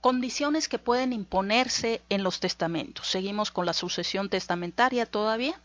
Condiciones que pueden imponerse en los testamentos. Seguimos con la sucesión testamentaria todavía.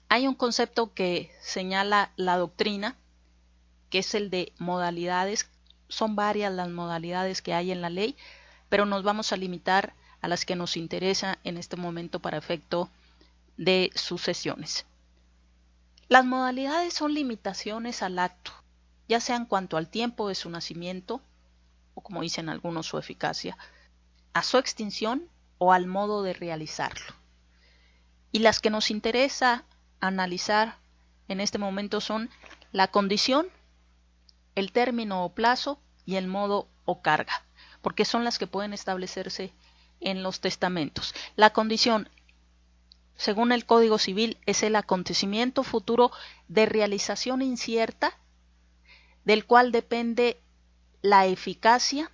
Hay un concepto que señala la doctrina, que es el de modalidades. Son varias las modalidades que hay en la ley, pero nos vamos a limitar a las que nos interesa en este momento para efecto de sucesiones. Las modalidades son limitaciones al acto, ya sea en cuanto al tiempo de su nacimiento, o como dicen algunos su eficacia, a su extinción o al modo de realizarlo. Y las que nos interesa analizar en este momento son la condición, el término o plazo y el modo o carga, porque son las que pueden establecerse en los testamentos. La condición, según el Código Civil, es el acontecimiento futuro de realización incierta, del cual depende la eficacia,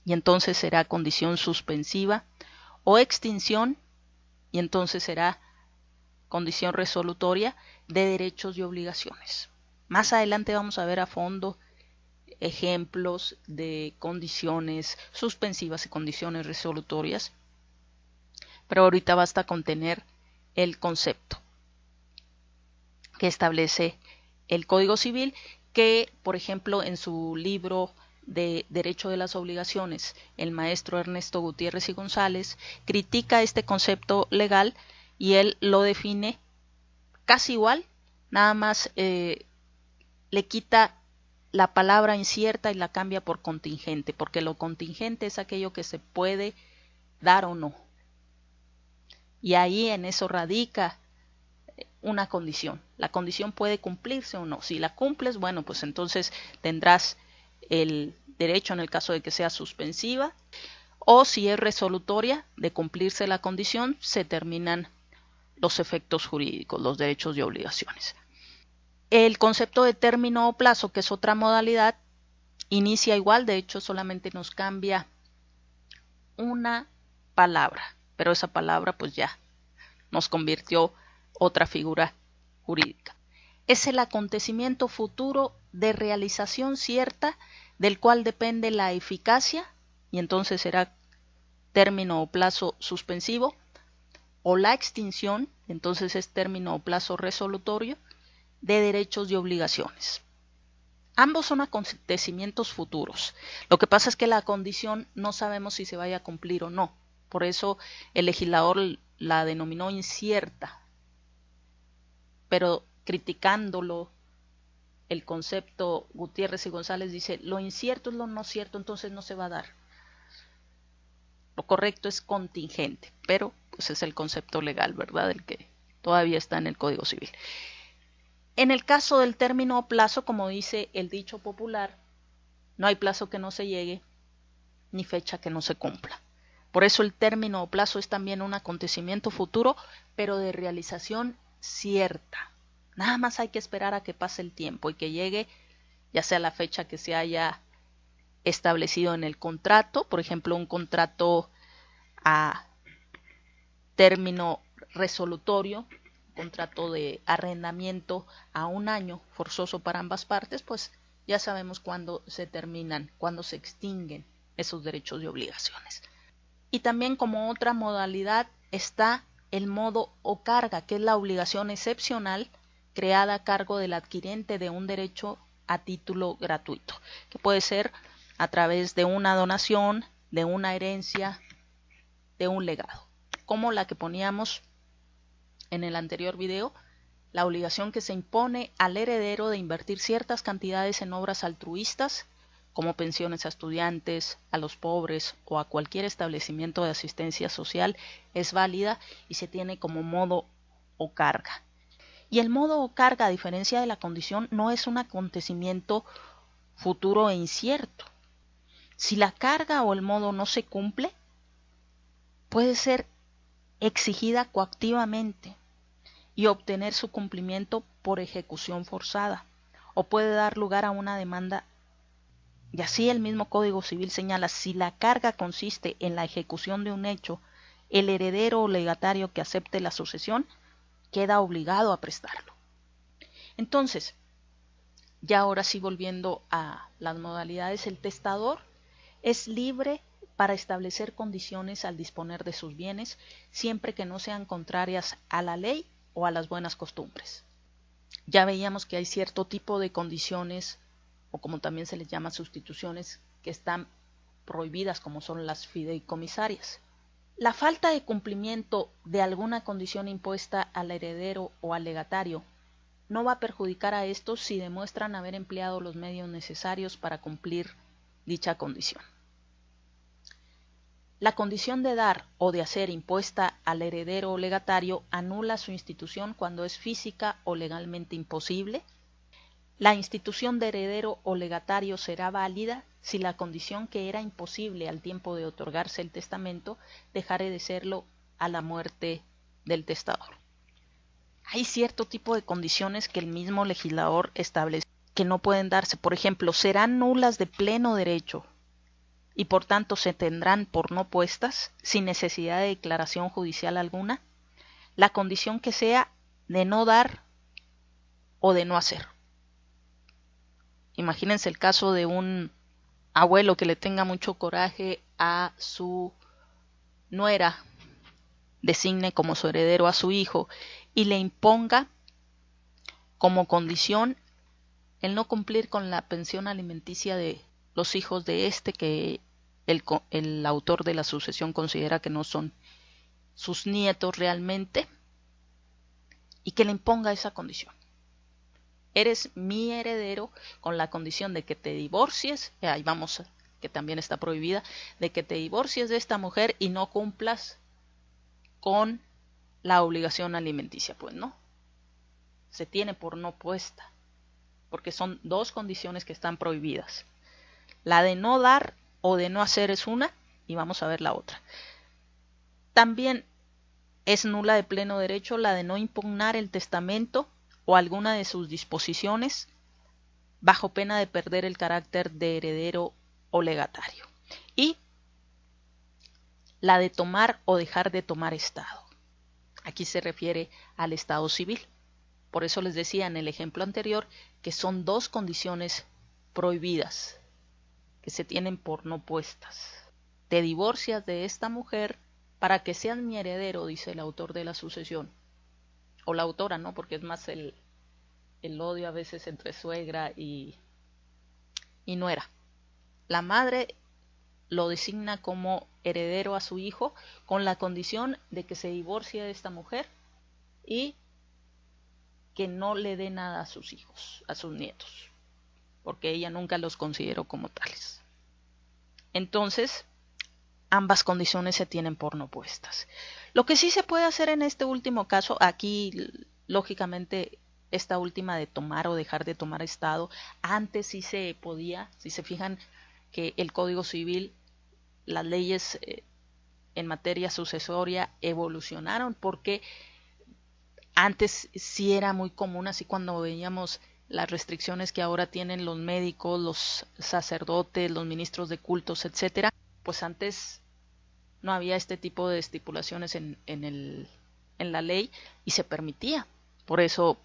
y entonces será condición suspensiva, o extinción, y entonces será condición resolutoria de derechos y obligaciones. Más adelante vamos a ver a fondo ejemplos de condiciones suspensivas y condiciones resolutorias, pero ahorita basta con tener el concepto que establece el Código Civil, que, por ejemplo, en su libro de Derecho de las Obligaciones, el maestro Ernesto Gutiérrez y González critica este concepto legal y él lo define casi igual, nada más le quita la palabra incierta y la cambia por contingente, porque lo contingente es aquello que se puede dar o no. Y ahí en eso radica una condición. La condición puede cumplirse o no. Si la cumples, bueno, pues entonces tendrás el derecho en el caso de que sea suspensiva, o si es resolutoria, de cumplirse la condición, se terminan los efectos jurídicos, los derechos y obligaciones. El concepto de término o plazo, que es otra modalidad, inicia igual, de hecho solamente nos cambia una palabra, pero esa palabra pues ya nos convirtió otra figura jurídica. Es el acontecimiento futuro de realización cierta del cual depende la eficacia, y entonces será término o plazo suspensivo, o la extinción, entonces es término o plazo resolutorio, de derechos y obligaciones. Ambos son acontecimientos futuros. Lo que pasa es que la condición no sabemos si se vaya a cumplir o no. Por eso el legislador la denominó incierta. Pero criticándolo, el concepto Gutiérrez y González dice, lo incierto es lo no cierto, entonces no se va a dar. Lo correcto es contingente, pero pues es el concepto legal, ¿verdad? El que todavía está en el Código Civil. En el caso del término o plazo, como dice el dicho popular, no hay plazo que no se llegue, ni fecha que no se cumpla. Por eso el término o plazo es también un acontecimiento futuro, pero de realización cierta. Nada más hay que esperar a que pase el tiempo y que llegue, ya sea la fecha que se haya establecido en el contrato, por ejemplo, un contrato a término resolutorio, contrato de arrendamiento a un año forzoso para ambas partes, pues ya sabemos cuándo se terminan, cuándo se extinguen esos derechos y obligaciones. Y también como otra modalidad está el modo o carga, que es la obligación excepcional creada a cargo del adquirente de un derecho a título gratuito, que puede ser a través de una donación, de una herencia, de un legado, como la que poníamos en el anterior video, la obligación que se impone al heredero de invertir ciertas cantidades en obras altruistas, como pensiones a estudiantes, a los pobres o a cualquier establecimiento de asistencia social, es válida y se tiene como modo o carga. Y el modo o carga, a diferencia de la condición, no es un acontecimiento futuro e incierto. Si la carga o el modo no se cumple, puede ser exigida coactivamente y obtener su cumplimiento por ejecución forzada, o puede dar lugar a una demanda. Y así el mismo Código Civil señala, si la carga consiste en la ejecución de un hecho, el heredero o legatario que acepte la sucesión queda obligado a prestarlo. Entonces, ya ahora sí volviendo a las modalidades, el testador es libre para establecer condiciones al disponer de sus bienes, siempre que no sean contrarias a la ley o a las buenas costumbres. Ya veíamos que hay cierto tipo de condiciones, o como también se les llama sustituciones, que están prohibidas, como son las fideicomisarias. La falta de cumplimiento de alguna condición impuesta al heredero o al legatario no va a perjudicar a estos si demuestran haber empleado los medios necesarios para cumplir dicha condición. La condición de dar o de hacer impuesta al heredero o legatario anula su institución cuando es física o legalmente imposible. La institución de heredero o legatario será válida si la condición que era imposible al tiempo de otorgarse el testamento dejare de serlo a la muerte del testador. Hay cierto tipo de condiciones que el mismo legislador establece que no pueden darse. Por ejemplo, serán nulas de pleno derecho y por tanto se tendrán por no puestas, sin necesidad de declaración judicial alguna, la condición que sea de no dar o de no hacer. Imagínense el caso de un abuelo que le tenga mucho coraje a su nuera, designe como su heredero a su hijo y le imponga como condición el no cumplir con la pensión alimenticia de los hijos de este que el autor de la sucesión considera que no son sus nietos realmente, y que le imponga esa condición. Eres mi heredero con la condición de que te divorcies, ahí vamos, que también está prohibida, de que te divorcies de esta mujer y no cumplas con la obligación alimenticia. Pues no, se tiene por no puesta, porque son dos condiciones que están prohibidas. La de no dar o de no hacer es una, y vamos a ver la otra. También es nula de pleno derecho la de no impugnar el testamento o alguna de sus disposiciones bajo pena de perder el carácter de heredero o legatario. Y la de tomar o dejar de tomar estado. Aquí se refiere al estado civil. Por eso les decía en el ejemplo anterior que son dos condiciones prohibidas que se tienen por no puestas. Te divorcias de esta mujer para que seas mi heredero, dice el autor de la sucesión. O la autora, ¿no? Porque es más el odio a veces entre suegra y nuera. La madre lo designa como heredero a su hijo con la condición de que se divorcie de esta mujer y que no le dé nada a sus hijos, a sus nietos, porque ella nunca los consideró como tales. Entonces, ambas condiciones se tienen por no puestas. Lo que sí se puede hacer en este último caso, aquí lógicamente esta última de tomar o dejar de tomar estado, antes sí se podía, si se fijan que el Código Civil, las leyes en materia sucesoria evolucionaron, porque antes sí era muy común, así cuando veíamos las restricciones que ahora tienen los médicos, los sacerdotes, los ministros de cultos, etcétera, pues antes no había este tipo de estipulaciones en la ley y se permitía. Por eso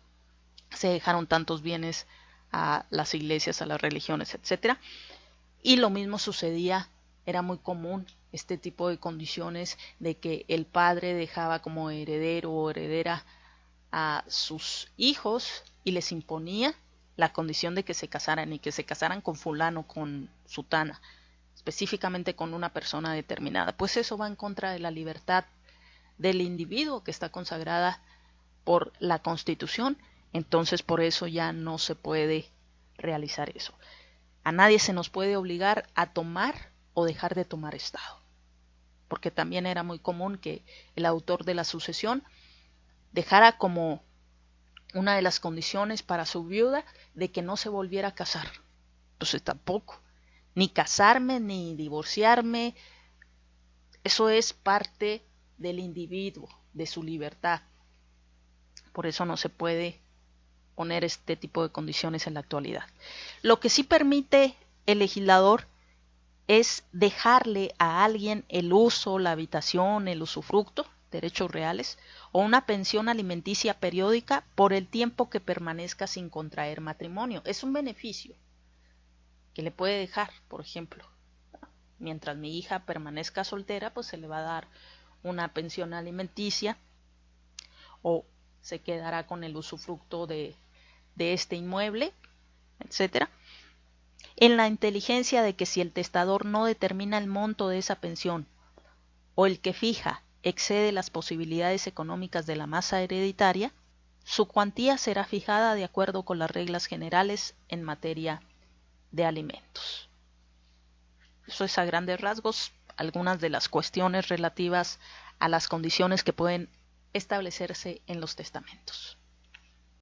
se dejaron tantos bienes a las iglesias, a las religiones, etcétera. Y lo mismo sucedía, era muy común este tipo de condiciones de que el padre dejaba como heredero o heredera a sus hijos y les imponía la condición de que se casaran y que se casaran con fulano, con sutana, específicamente con una persona determinada. Pues eso va en contra de la libertad del individuo que está consagrada por la Constitución. Entonces por eso ya no se puede realizar eso. A nadie se nos puede obligar a tomar o dejar de tomar estado, porque también era muy común que el autor de la sucesión dejara como una de las condiciones para su viuda de que no se volviera a casar. Entonces tampoco, ni casarme, ni divorciarme, eso es parte del individuo, de su libertad. Por eso no se puede poner este tipo de condiciones en la actualidad. Lo que sí permite el legislador es dejarle a alguien el uso, la habitación, el usufructo, derechos reales, o una pensión alimenticia periódica por el tiempo que permanezca sin contraer matrimonio. Es un beneficio que le puede dejar, por ejemplo. mientras mi hija permanezca soltera, pues se le va a dar una pensión alimenticia o se quedará con el usufructo de este inmueble, etcétera. En la inteligencia de que si el testador no determina el monto de esa pensión o el que fija excede las posibilidades económicas de la masa hereditaria, su cuantía será fijada de acuerdo con las reglas generales en materia de alimentos. Eso es a grandes rasgos algunas de las cuestiones relativas a las condiciones que pueden establecerse en los testamentos.